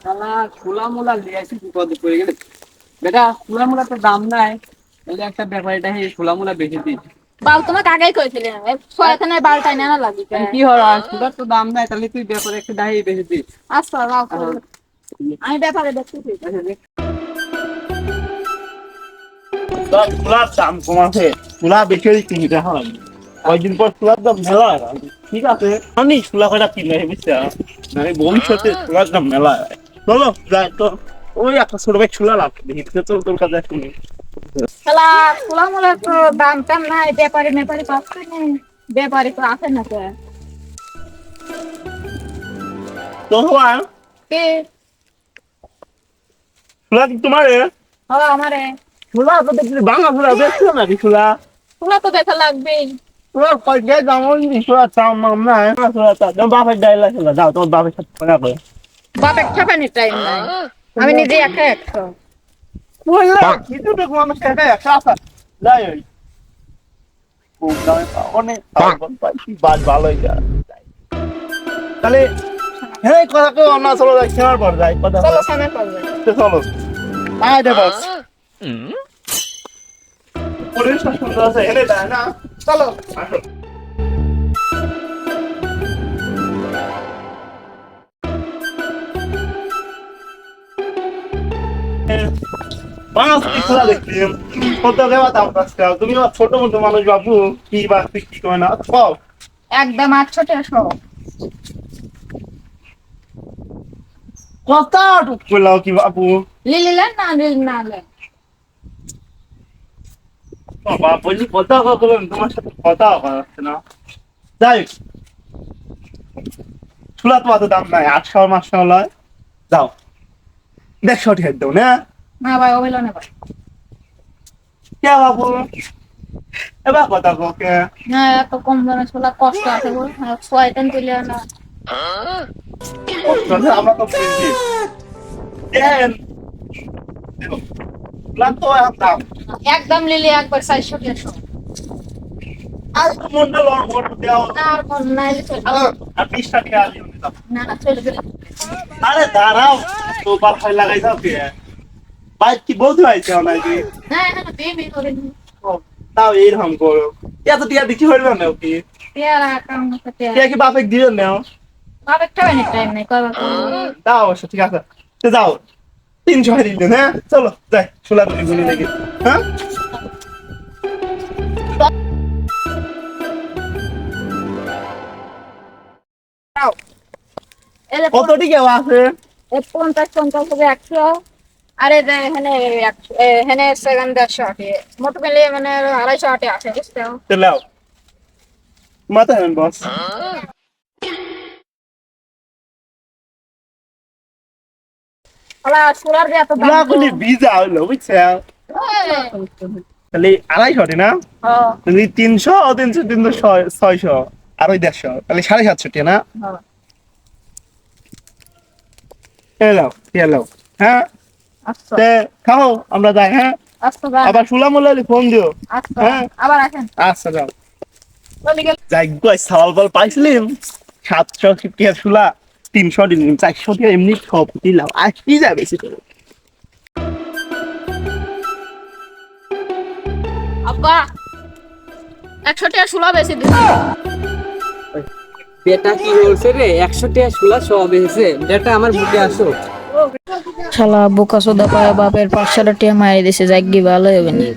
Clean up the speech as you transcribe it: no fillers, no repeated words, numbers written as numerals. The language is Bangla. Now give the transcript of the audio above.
শালা খোলা মোলা লিয়ে আসি বিপদে পড়ে গেলে। বেটা খোলা মোলা তো দাম নাই, তাহলে একটা ব্যাপারীটা এই খোলা মোলা বেশি দিই। বাল তোমাকে আগেই কইছিলাম এখানে বালটাই না লাগি কি হয় আর খোলার তো দাম নাই, তাহলে তুই ব্যাপারে একটু দাহি বেশি দিস। আচ্ছা রাও আমি ব্যাপারে দেখতেছি। তোর খোলার দাম কমাছে, খোলা বেশি কিনতে হয়। কয়েকদিন পর খোলার দাম মেলা হয়। ঠিক আছে আমি খোলা কয়টা কিনে বুঝছে, মানে ভবিষ্যতে খোলার দাম মেলা হয়। চলো যাই তো, ওই একটা ছোট ভাই খোলা লাগবে দেখি চল তোর কাছে শুনি। শালা খোলা মোলা তো দাম টাম নাই, ব্যাপারি পাচ্ছে না, ব্যাপারি তো আসে না তো। তো ভাই কে খোলা কি তোমার? ও আমারে খোলা তো দেখছি বাংলা খোলা দেখছো নাকি খোলা? খোলা তো দেখা লাগবেই। খোলা কয়েকটা যেমন খোলা চাম মাম নাই খোলা চাম বাপের ডাইলা খোলা যাও তোমার বাপের সাথে কথা কয়। বাপের ঠাপানির টাইম নাই, আমি নিজে একা একশো। বললা কিছু তো কোনো সেটা একটা আছে যাই ওই খুব দামে অনেক পাগল পাইছি বাজ ভালোই যায়। তাহলে হ্যাঁ কথা কেউ অন্য চলো যাই খেলার পর যাই কথা চলো সামনে করবে। চলো আয় দে বস পরিবেশটা সুন্দর আছে এনে দেয় না চলো আসো। বাংলা খোলা দেখছি কত দেওয়া দাম কাজটা তুমি আমার ছোট মতো মানুষ বাবু কি বা কি করে না সব একদম 800 কত টুক করলাম কি বাবু লিলিলেন না লিল না লে। বাবা বলি কথা বলবেন তোমার সাথে কথা হচ্ছে না যাই চুলা তো অত দাম নাই 800 লয় যাও 150 টাকা দাও না না ভাই ওইলো না ভাই। কে বাবু এবার কথা কে না এত কম দামে ছোলা কষ্ট আছে বল, সোয়াইটেন তুলে না। আমরা তো বুঝছি দেন চুলা তো এত দাম একদম লিলি একবার 400 আর মন্ডল ওর দেও না আর কোন নাই চলে। আর 20 টাকা দিও না না চলে গেলে আরে দাঁড়াও তো বার ফাই লাগাই দাও কে বাইক কি বলতে আইছে নাকি না না বেবি করে নি তাও এইরকম করো এত টিয়া দেখি হইল না কি পেয়ারা কাম করতে টিয়া কি বাপে দিবেন না বাপের ঠাপানির টাইম নাই কয়বার দাও অবশ্য ঠিক আছে তো যাও 300 হারি দিন হ্যাঁ চলো যাই সোলা গুলি গুলি লেগে হ্যাঁ দাও এলে কত টিকে আছে 50 হবে 100। আরে এখানে এখানে সেকেন্ড 150 মোট মিলিয়ে মানে 250 আছে বুঝছো। তো লাও মাথা হেন বস ওলা সোলার যে এত সোলা দাম গুলি ভিজা হইলো বুঝছো তাহলে 250 না হ্যাঁ তুমি 300 300 300 600 আর ওই 150 তাহলে 750 টাকা না হ্যাঁ এলাও এলাও হ্যাঁ আচ্ছা তে খাও আমরা যাই হ্যাঁ আচ্ছা ভাই আবার সুলা মোল্লা ফোন দিও আচ্ছা হ্যাঁ আবার আসেন আচ্ছা যাও চলে গেল। যাই গাই সাওয়াল বল পাইছিলাম 700 টাকা সুলা 300 দিন 400 টাকা এমনি সব দিলাম আর কি যাবে বেশি করে আব্বা 100 টাকা সোলা বেশি দিন। বেটা কি বলছে রে, 100 টাকা খোলা সব এসেছে। বেটা আমার বুকে আসো। শালা বোকা সোদা পায় বাপের 500 টাকা মারি দিছে, যাক কি ভালো হবে না।